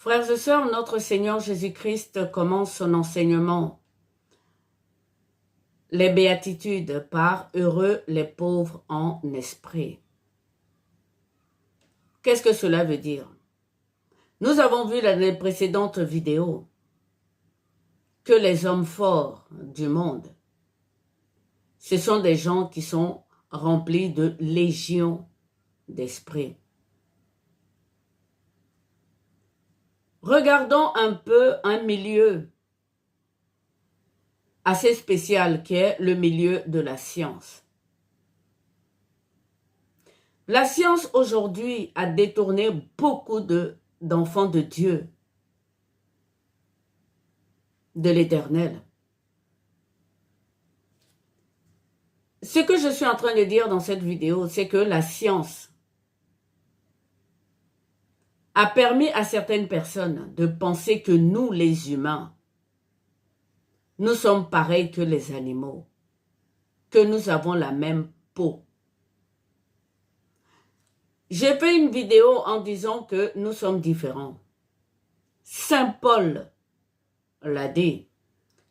Frères et sœurs, notre Seigneur Jésus-Christ commence son enseignement, les béatitudes, par « Heureux les pauvres en esprit ». Qu'est-ce que cela veut dire? Nous avons vu dans les précédentes vidéos que les hommes forts du monde, ce sont des gens qui sont remplis de légion d'esprit. Regardons un peu un milieu assez spécial qui est le milieu de la science. La science aujourd'hui a détourné beaucoup d'enfants de Dieu, de l'Éternel. Ce que je suis en train de dire dans cette vidéo, c'est que la science a permis à certaines personnes de penser que nous, les humains, nous sommes pareils que les animaux, que nous avons la même peau. J'ai fait une vidéo en disant que nous sommes différents. Saint Paul l'a dit,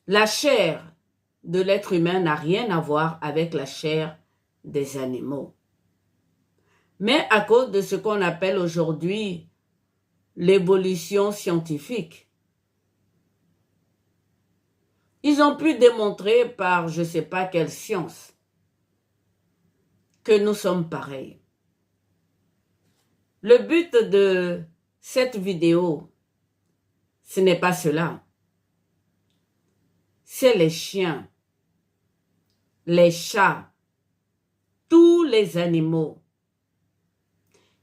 la chair de l'être humain n'a rien à voir avec la chair des animaux. Mais à cause de ce qu'on appelle aujourd'hui l'évolution scientifique, ils ont pu démontrer par je ne sais pas quelle science que nous sommes pareils. Le but de cette vidéo, ce n'est pas cela. C'est les chiens, les chats, tous les animaux.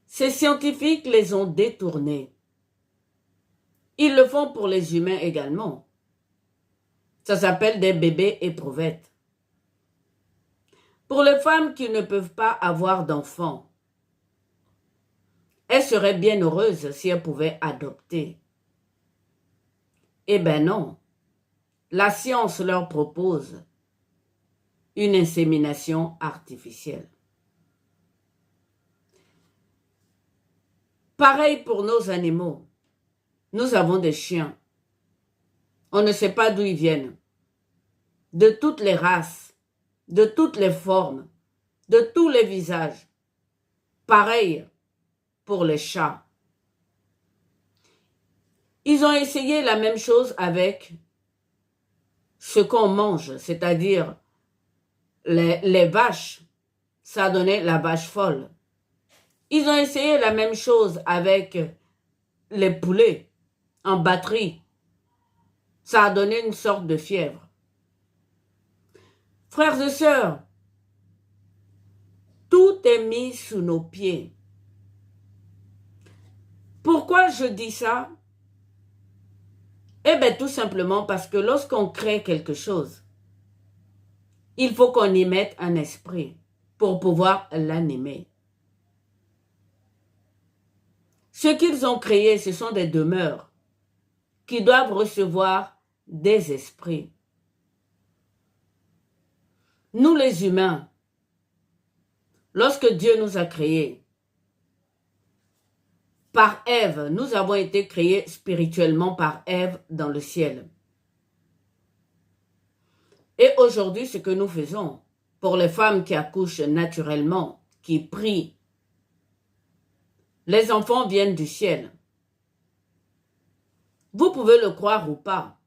Ces scientifiques les ont détournés. Ils le font pour les humains également. Ça s'appelle des bébés éprouvettes. Pour les femmes qui ne peuvent pas avoir d'enfants, elles seraient bien heureuses si elles pouvaient adopter. Eh bien non, la science leur propose une insémination artificielle. Pareil pour nos animaux. Nous avons des chiens. On ne sait pas d'où ils viennent. De toutes les races, de toutes les formes, de tous les visages. Pareil pour les chats. Ils ont essayé la même chose avec ce qu'on mange, c'est-à-dire les vaches. Ça donnait la vache folle. Ils ont essayé la même chose avec les poulets en batterie. Ça a donné une sorte de fièvre. Frères et sœurs, tout est mis sous nos pieds. Pourquoi je dis ça? Eh bien, tout simplement parce que lorsqu'on crée quelque chose, il faut qu'on y mette un esprit pour pouvoir l'animer. Ce qu'ils ont créé, ce sont des demeures qui doivent recevoir des esprits. Nous les humains, lorsque Dieu nous a créés, par Ève, nous avons été créés spirituellement par Ève dans le ciel. Et aujourd'hui, ce que nous faisons, pour les femmes qui accouchent naturellement, qui prient, les enfants viennent du ciel. Vous pouvez le croire ou pas.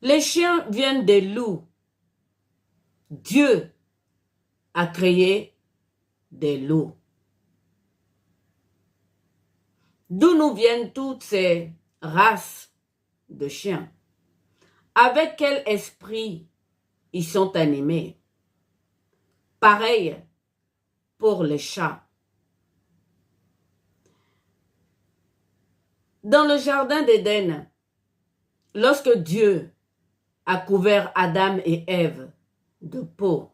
Les chiens viennent des loups. Dieu a créé des loups. D'où nous viennent toutes ces races de chiens? Avec quel esprit ils sont animés? Pareil pour les chats. Dans le jardin d'Éden, lorsque Dieu a couvert Adam et Ève de peau,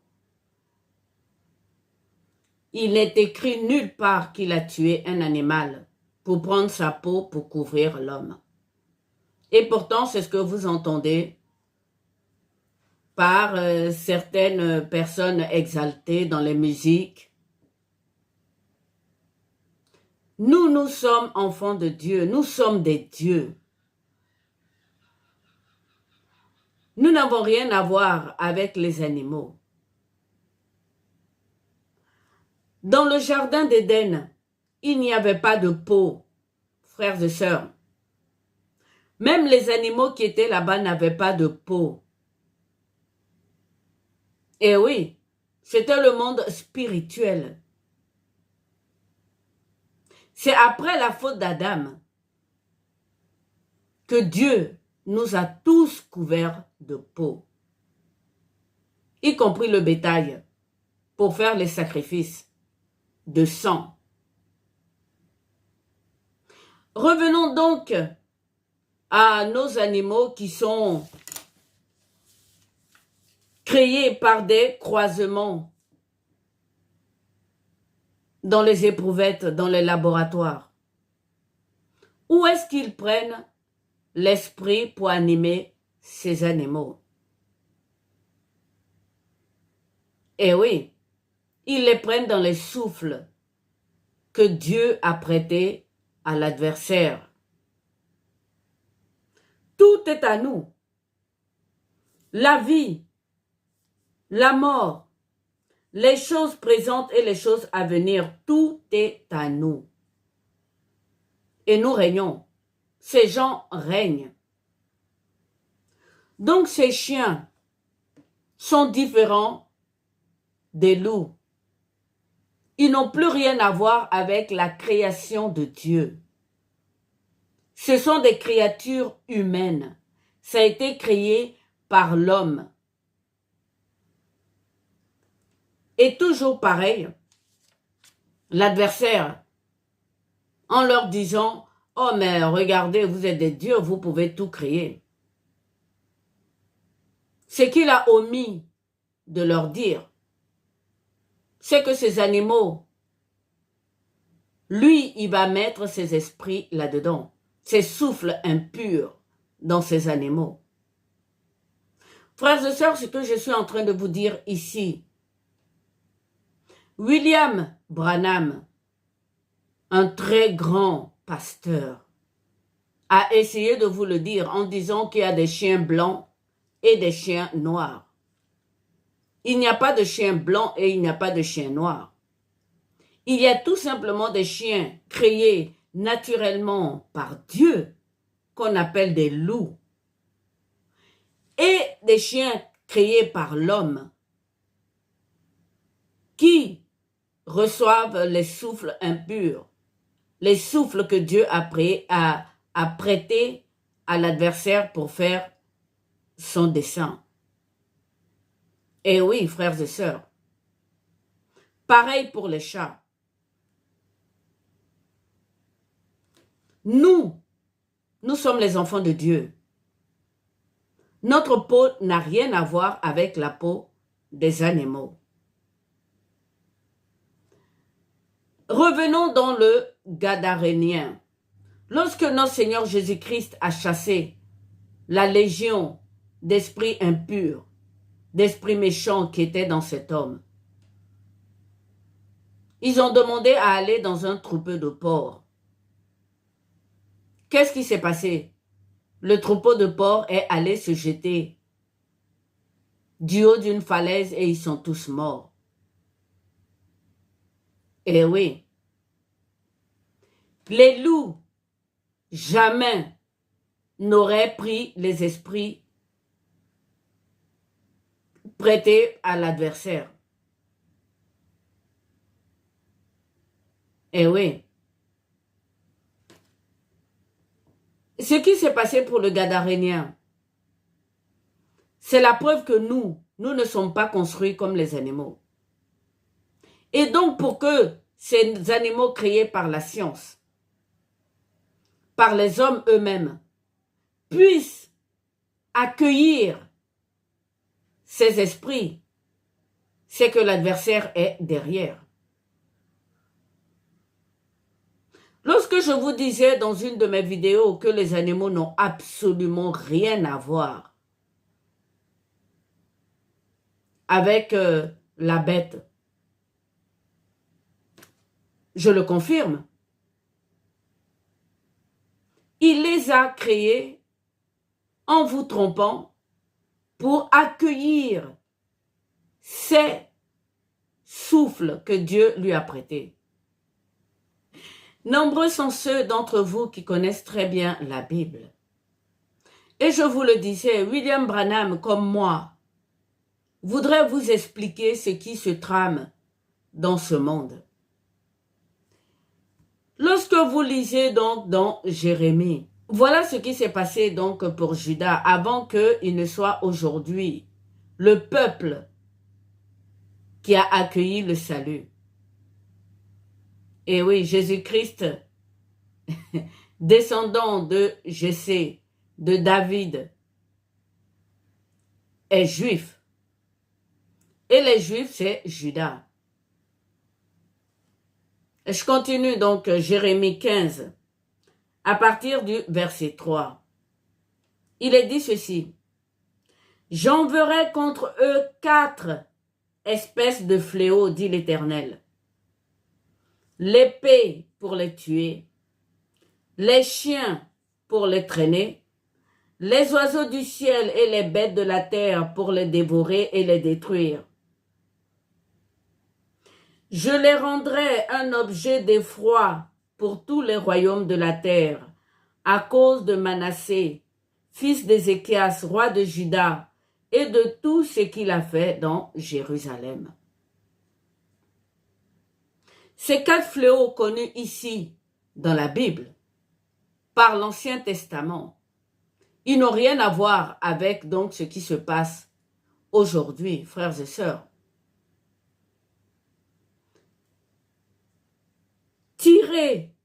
il n'est écrit nulle part qu'il a tué un animal pour prendre sa peau pour couvrir l'homme. Et pourtant, c'est ce que vous entendez par certaines personnes exaltées dans les musiques. Nous sommes enfants de Dieu, nous sommes des dieux. Nous n'avons rien à voir avec les animaux. Dans le jardin d'Éden, il n'y avait pas de peau, frères et sœurs. Même les animaux qui étaient là-bas n'avaient pas de peau. Et oui, c'était le monde spirituel. C'est après la faute d'Adam que Dieu nous a tous couverts de peau, y compris le bétail, pour faire les sacrifices de sang. Revenons donc à nos animaux qui sont créés par des croisements dans les éprouvettes, dans les laboratoires. Où est-ce qu'ils prennent l'esprit pour animer ces animaux? Eh oui, ils les prennent dans les souffles que Dieu a prêtés à l'adversaire. Tout est à nous. La vie, la mort, les choses présentes et les choses à venir, tout est à nous. Et nous régnons. Ces gens règnent. Donc ces chiens sont différents des loups. Ils n'ont plus rien à voir avec la création de Dieu. Ce sont des créatures humaines. Ça a été créé par l'homme. Et toujours pareil, l'adversaire, en leur disant « Oh, mais regardez, vous êtes des dieux, vous pouvez tout créer. » Ce qu'il a omis de leur dire, c'est que ces animaux, lui, il va mettre ses esprits là-dedans, ses souffles impurs dans ces animaux. Frères et sœurs, ce que je suis en train de vous dire ici, William Branham, un très grand pasteur, a essayé de vous le dire en disant qu'il y a des chiens blancs et des chiens noirs. Il n'y a pas de chien blanc et il n'y a pas de chien noir. Il y a tout simplement des chiens créés naturellement par Dieu, qu'on appelle des loups, et des chiens créés par l'homme, qui reçoivent les souffles impurs, les souffles que Dieu a prêtés à l'adversaire pour faire son dessein. Et oui, frères et sœurs, pareil pour les chats. Nous sommes les enfants de Dieu. Notre peau n'a rien à voir avec la peau des animaux. Revenons dans le Gadarénien. Lorsque notre Seigneur Jésus-Christ a chassé la légion d'esprits impurs, d'esprits méchants qui étaient dans cet homme, ils ont demandé à aller dans un troupeau de porcs. Qu'est-ce qui s'est passé? Le troupeau de porcs est allé se jeter du haut d'une falaise et ils sont tous morts. Eh oui, les loups jamais n'auraient pris les esprits prêtés à l'adversaire. Eh oui. Ce qui s'est passé pour le Gadarénien, c'est la preuve que nous ne sommes pas construits comme les animaux. Et donc pour que ces animaux créés par la science, par les hommes eux-mêmes, puissent accueillir ces esprits, c'est que l'adversaire est derrière. Lorsque je vous disais dans une de mes vidéos que les animaux n'ont absolument rien à voir avec la bête, je le confirme. Il les a créés en vous trompant pour accueillir ces souffles que Dieu lui a prêtés. Nombreux sont ceux d'entre vous qui connaissent très bien la Bible. Et je vous le disais, William Branham, comme moi, voudrait vous expliquer ce qui se trame dans ce monde. Lorsque vous lisez donc dans Jérémie, voilà ce qui s'est passé donc pour Judas avant qu'il ne soit aujourd'hui le peuple qui a accueilli le salut. Et oui, Jésus-Christ, descendant de Jessé, de David, est juif. Et les juifs, c'est Judas. Je continue donc Jérémie 15, à partir du verset 3. Il est dit ceci. J'enverrai contre eux 4 espèces de fléaux, dit l'Éternel. L'épée pour les tuer, les chiens pour les traîner, les oiseaux du ciel et les bêtes de la terre pour les dévorer et les détruire. Je les rendrai un objet d'effroi pour tous les royaumes de la terre, à cause de Manassé, fils d'Ézéchias, roi de Juda, et de tout ce qu'il a fait dans Jérusalem. Ces 4 fléaux connus ici, dans la Bible, par l'Ancien Testament, ils n'ont rien à voir avec donc ce qui se passe aujourd'hui, frères et sœurs. Tirés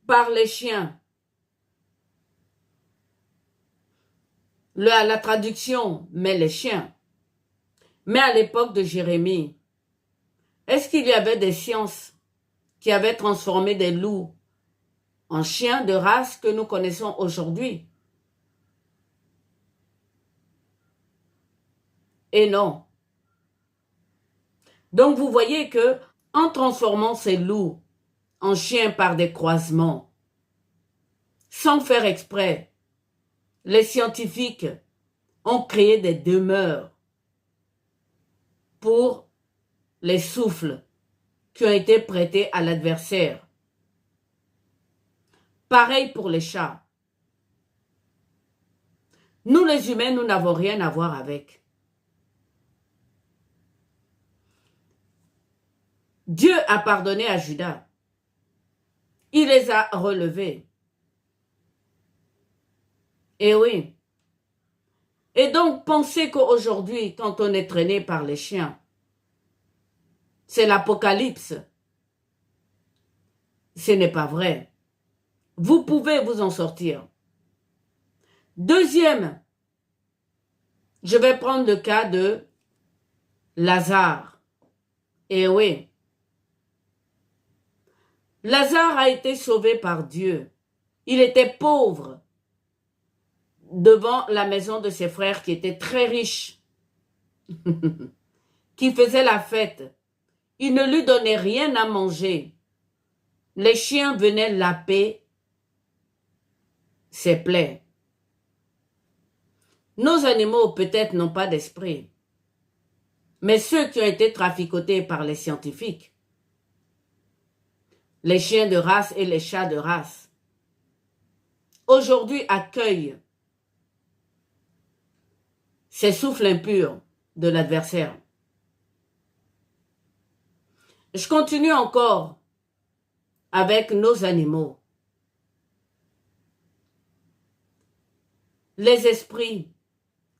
par les chiens. La traduction met les chiens. Mais à l'époque de Jérémie, est-ce qu'il y avait des sciences qui avaient transformé des loups en chiens de race que nous connaissons aujourd'hui? Et non. Donc vous voyez que en transformant ces loups en chiens par des croisements, sans faire exprès, les scientifiques ont créé des demeures pour les souffles qui ont été prêtés à l'adversaire. Pareil pour les chats. Nous les humains, nous n'avons rien à voir avec. Dieu a pardonné à Judas. Il les a relevés. Et oui. Et donc, pensez qu'aujourd'hui, quand on est traîné par les chiens, c'est l'apocalypse. Ce n'est pas vrai. Vous pouvez vous en sortir. Deuxième, je vais prendre le cas de Lazare. Et oui. Lazare a été sauvé par Dieu. Il était pauvre devant la maison de ses frères qui étaient très riches, qui faisaient la fête. Ils ne lui donnaient rien à manger. Les chiens venaient laper ses plaies. Nos animaux peut-être n'ont pas d'esprit, mais ceux qui ont été traficotés par les scientifiques, les chiens de race et les chats de race, aujourd'hui accueillent ces souffles impurs de l'adversaire. Je continue encore avec nos animaux. Les esprits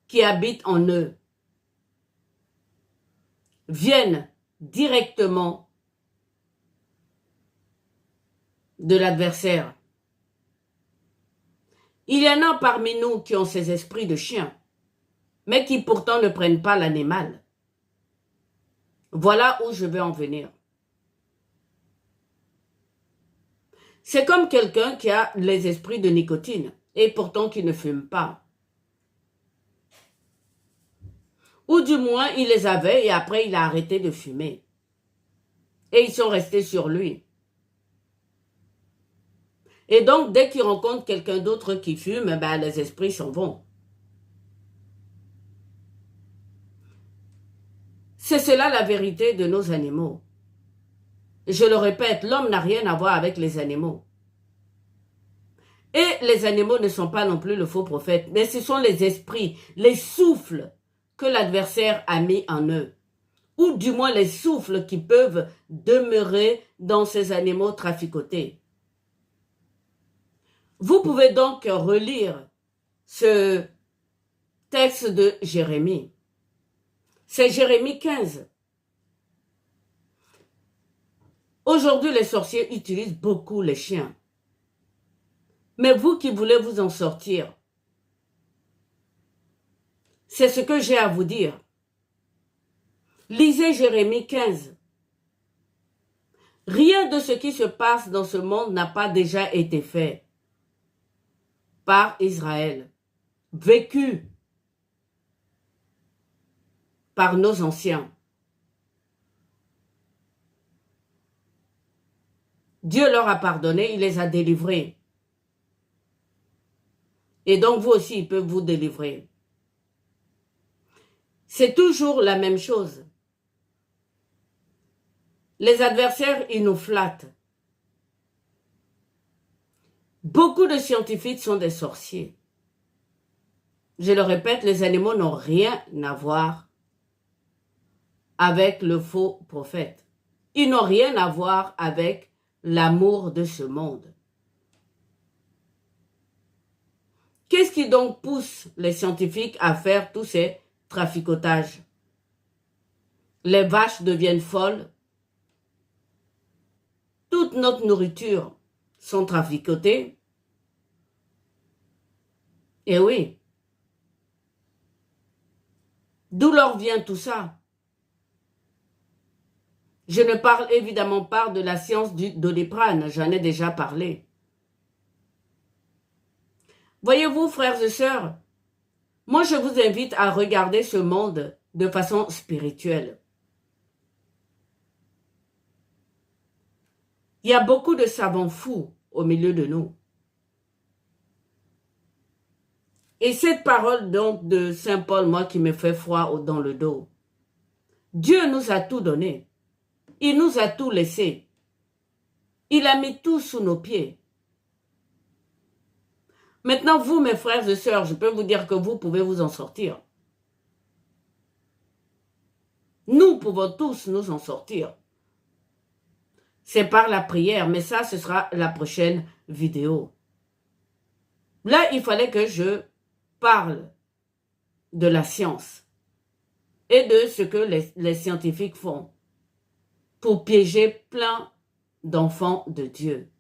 qui habitent en eux viennent directement de l'adversaire. Il y en a parmi nous qui ont ces esprits de chien, mais qui pourtant ne prennent pas l'animal. Voilà où je veux en venir. C'est comme quelqu'un qui a les esprits de nicotine et pourtant qui ne fume pas. Ou du moins, il les avait et après, il a arrêté de fumer. Et ils sont restés sur lui. Et donc, dès qu'ils rencontrent quelqu'un d'autre qui fume, ben, les esprits s'en vont. C'est cela la vérité de nos animaux. Je le répète, l'homme n'a rien à voir avec les animaux. Et les animaux ne sont pas non plus le faux prophète, mais ce sont les esprits, les souffles que l'adversaire a mis en eux. Ou du moins les souffles qui peuvent demeurer dans ces animaux traficotés. Vous pouvez donc relire ce texte de Jérémie. C'est Jérémie 15. Aujourd'hui, les sorciers utilisent beaucoup les chiens. Mais vous qui voulez vous en sortir, c'est ce que j'ai à vous dire. Lisez Jérémie 15. Rien de ce qui se passe dans ce monde n'a pas déjà été fait par Israël, vécu par nos anciens. Dieu leur a pardonné, il les a délivrés. Et donc vous aussi, il peut vous délivrer. C'est toujours la même chose. Les adversaires, ils nous flattent. Beaucoup de scientifiques sont des sorciers. Je le répète, les animaux n'ont rien à voir avec le faux prophète. Ils n'ont rien à voir avec l'amour de ce monde. Qu'est-ce qui donc pousse les scientifiques à faire tous ces traficotages? Les vaches deviennent folles. Toute notre nourriture sont traficotées. Et oui. D'où leur vient tout ça? Je ne parle évidemment pas de la science du Doliprane, j'en ai déjà parlé. Voyez-vous, frères et sœurs, moi je vous invite à regarder ce monde de façon spirituelle. Il y a beaucoup de savants fous au milieu de nous. Et cette parole donc de Saint Paul, moi qui me fait froid dans le dos. Dieu nous a tout donné. Il nous a tout laissé. Il a mis tout sous nos pieds. Maintenant, vous, mes frères et sœurs, je peux vous dire que vous pouvez vous en sortir. Nous pouvons tous nous en sortir. C'est par la prière, mais ça, ce sera la prochaine vidéo. Là, il fallait que je parle de la science et de ce que les scientifiques font pour piéger plein d'enfants de Dieu.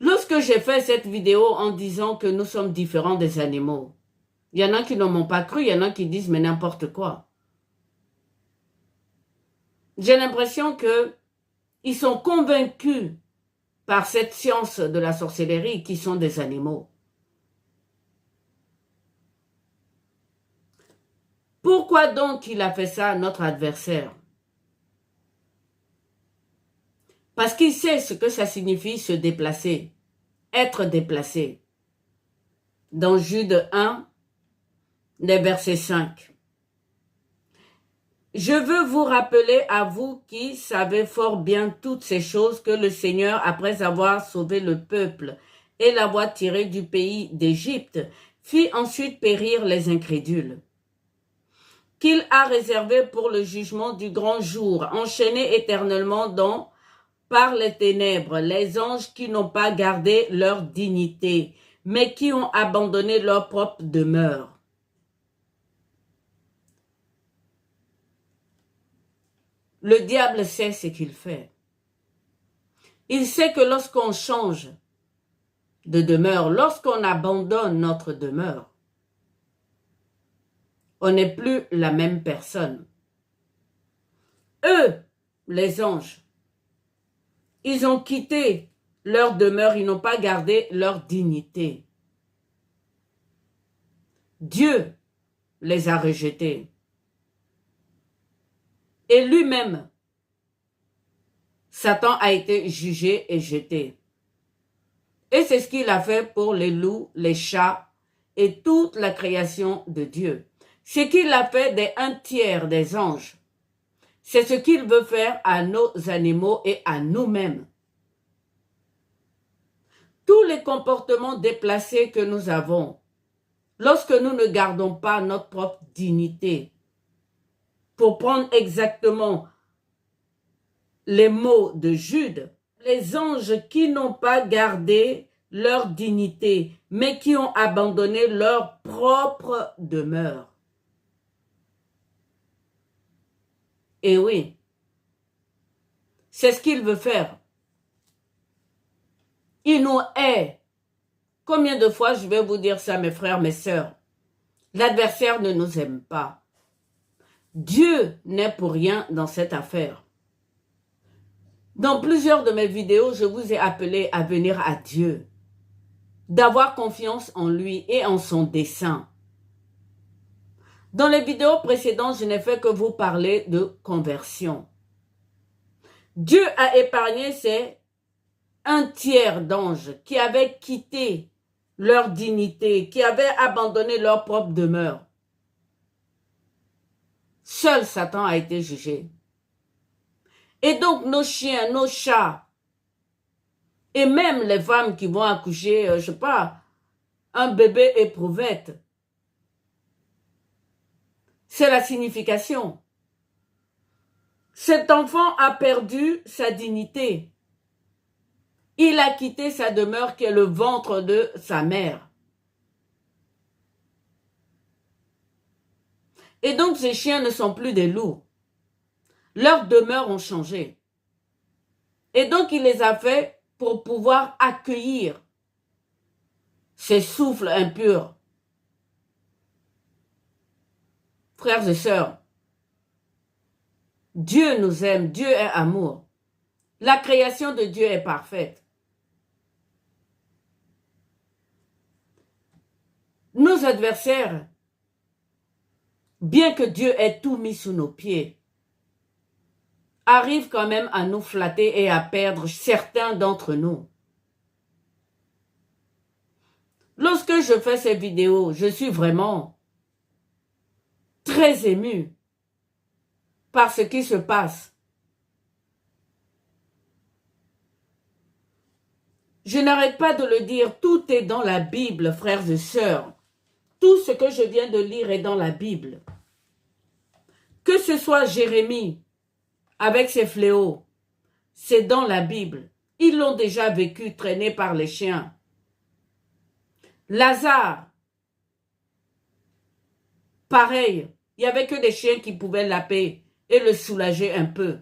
Lorsque j'ai fait cette vidéo en disant que nous sommes différents des animaux, il y en a qui ne m'ont pas cru, il y en a qui disent mais n'importe quoi. J'ai l'impression qu'ils sont convaincus par cette science de la sorcellerie qui sont des animaux. Pourquoi donc il a fait ça, notre adversaire? Parce qu'il sait ce que ça signifie se déplacer, être déplacé. Dans Jude 1, les versets 5. Je veux vous rappeler à vous qui savez fort bien toutes ces choses que le Seigneur, après avoir sauvé le peuple et l'avoir tiré du pays d'Égypte, fit ensuite périr les incrédules, qu'il a réservé pour le jugement du grand jour, enchaînés éternellement par les ténèbres, les anges qui n'ont pas gardé leur dignité, mais qui ont abandonné leur propre demeure. Le diable sait ce qu'il fait. Il sait que lorsqu'on change de demeure, lorsqu'on abandonne notre demeure, on n'est plus la même personne. Eux, les anges, ils ont quitté leur demeure, ils n'ont pas gardé leur dignité. Dieu les a rejetés. Et lui-même Satan a été jugé et jeté. Et c'est ce qu'il a fait pour les loups, les chats et toute la création de Dieu. Ce qu'il a fait des 1/3 des anges. C'est ce qu'il veut faire à nos animaux et à nous-mêmes. Tous les comportements déplacés que nous avons, lorsque nous ne gardons pas notre propre dignité, pour prendre exactement les mots de Jude, les anges qui n'ont pas gardé leur dignité, mais qui ont abandonné leur propre demeure. Et oui, c'est ce qu'il veut faire. Il nous hait. Combien de fois je vais vous dire ça, mes frères, mes sœurs? L'adversaire ne nous aime pas. Dieu n'est pour rien dans cette affaire. Dans plusieurs de mes vidéos, je vous ai appelé à venir à Dieu, d'avoir confiance en lui et en son dessein. Dans les vidéos précédentes, je n'ai fait que vous parler de conversion. Dieu a épargné ces 1/3 d'anges qui avaient quitté leur dignité, qui avaient abandonné leur propre demeure. Seul Satan a été jugé. Et donc nos chiens, nos chats, et même les femmes qui vont accoucher, je sais pas, un bébé éprouvette, c'est la signification. Cet enfant a perdu sa dignité. Il a quitté sa demeure qui est le ventre de sa mère. Et donc ces chiens ne sont plus des loups. Leurs demeures ont changé. Et donc il les a fait pour pouvoir accueillir ces souffles impurs. Frères et sœurs, Dieu nous aime, Dieu est amour. La création de Dieu est parfaite. Nos adversaires, bien que Dieu ait tout mis sous nos pieds, arrivent quand même à nous flatter et à perdre certains d'entre nous. Lorsque je fais ces vidéos, je suis vraiment très émue par ce qui se passe. Je n'arrête pas de le dire, tout est dans la Bible, frères et sœurs. Tout ce que je viens de lire est dans la Bible. Que ce soit Jérémie avec ses fléaux, c'est dans la Bible. Ils l'ont déjà vécu, traîné par les chiens. Lazare, pareil, il n'y avait que des chiens qui pouvaient l'appeler et le soulager un peu.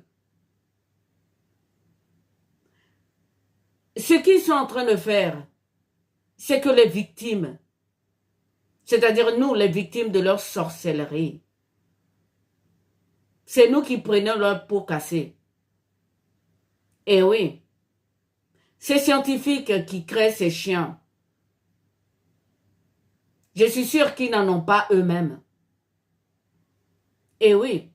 Ce qu'ils sont en train de faire, c'est que les victimes, c'est-à-dire nous, les victimes de leur sorcellerie, c'est nous qui prenons leur peau cassée. Et oui, ces scientifiques qui créent ces chiens, je suis sûre qu'ils n'en ont pas eux-mêmes. Et oui,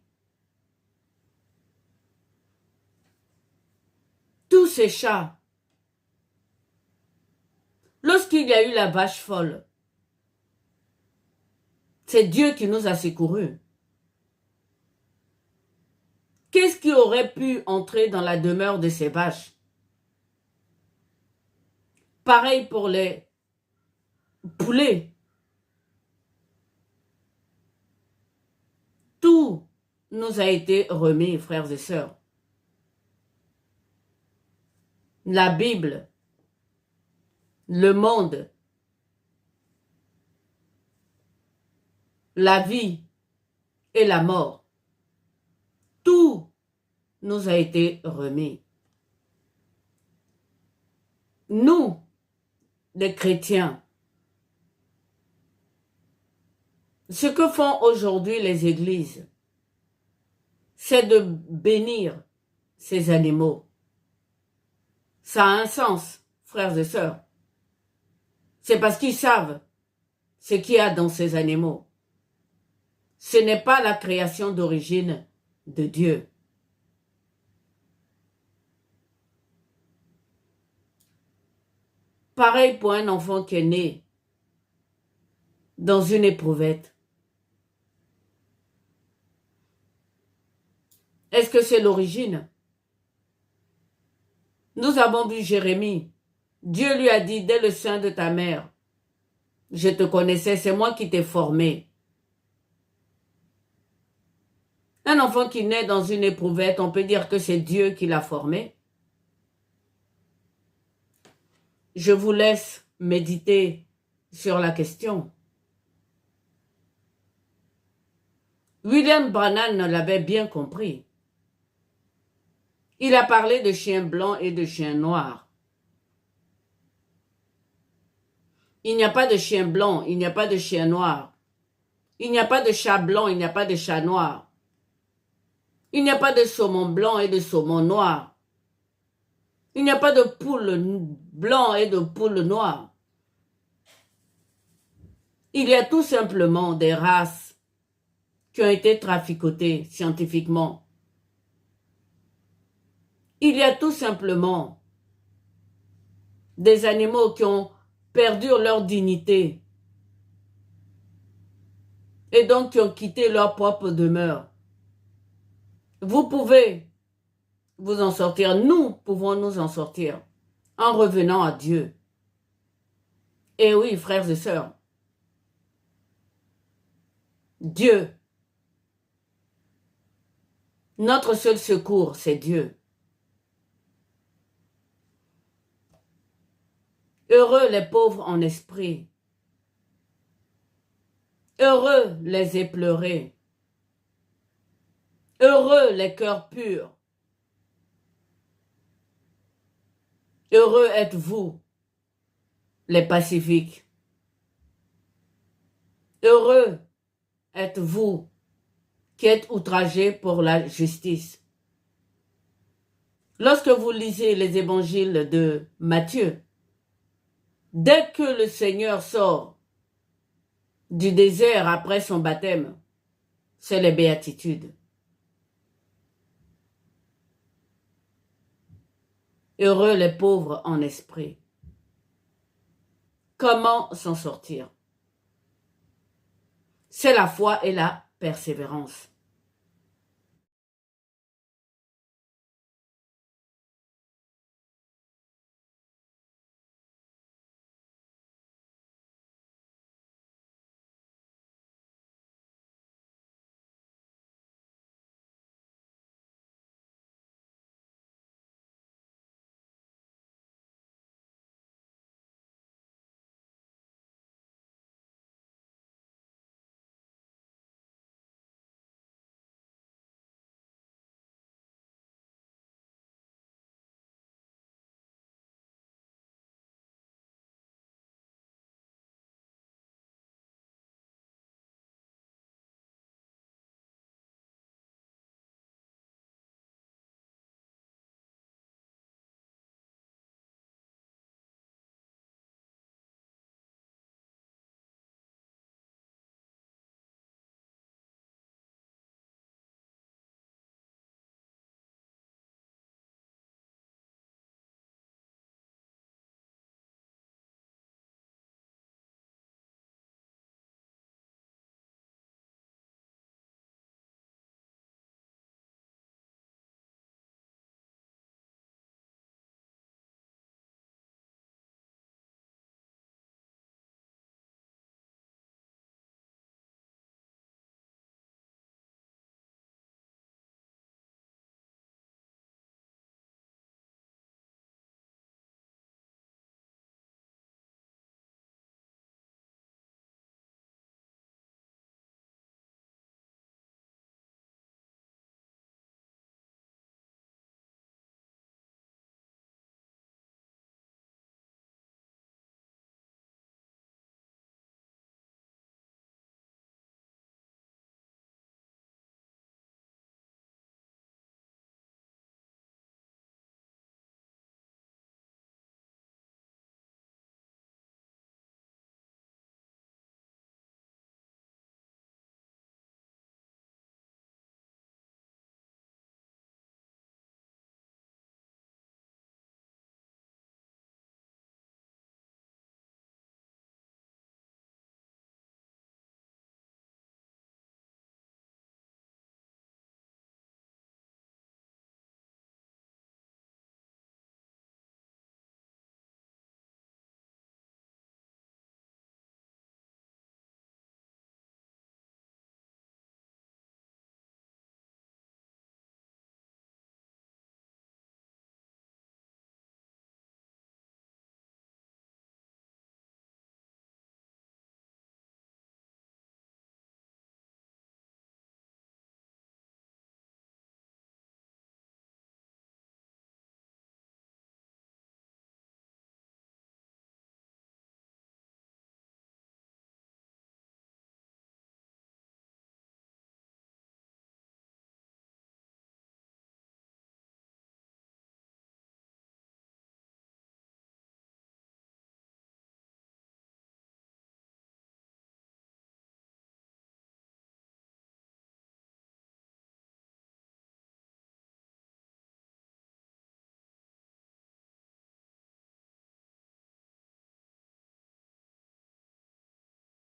tous ces chats, lorsqu'il y a eu la vache folle, c'est Dieu qui nous a secourus. Qu'est-ce qui aurait pu entrer dans la demeure de ces vaches? Pareil pour les poulets. Tout nous a été remis, frères et sœurs. La Bible, le monde, la vie et la mort, tout nous a été remis. Nous, les chrétiens, ce que font aujourd'hui les églises, c'est de bénir ces animaux. Ça a un sens, frères et sœurs. C'est parce qu'ils savent ce qu'il y a dans ces animaux. Ce n'est pas la création d'origine de Dieu. Pareil pour un enfant qui est né dans une éprouvette. Est-ce que c'est l'origine? Nous avons vu Jérémie. Dieu lui a dit, dès le sein de ta mère, je te connaissais, c'est moi qui t'ai formé. Un enfant qui naît dans une éprouvette, on peut dire que c'est Dieu qui l'a formé. Je vous laisse méditer sur la question. William Branham l'avait bien compris. Il a parlé de chiens blancs et de chiens noirs. Il n'y a pas de chien blanc, il n'y a pas de chien noir. Il n'y a pas de chat blanc, il n'y a pas de chat noir. Il n'y a pas de saumon blanc et de saumon noir. Il n'y a pas de poule blanc et de poule noire. Il y a tout simplement des races qui ont été traficotées scientifiquement. Il y a tout simplement des animaux qui ont perdu leur dignité et donc qui ont quitté leur propre demeure. Vous pouvez vous en sortir, nous pouvons nous en sortir en revenant à Dieu. Et oui, frères et sœurs, Dieu, notre seul secours, c'est Dieu. Heureux les pauvres en esprit. Heureux les éplorés. Heureux les cœurs purs. Heureux êtes-vous, les pacifiques. Heureux êtes-vous qui êtes outragés pour la justice. Lorsque vous lisez les évangiles de Matthieu, dès que le Seigneur sort du désert après son baptême, c'est les béatitudes. Heureux les pauvres en esprit. Comment s'en sortir? C'est la foi et la persévérance.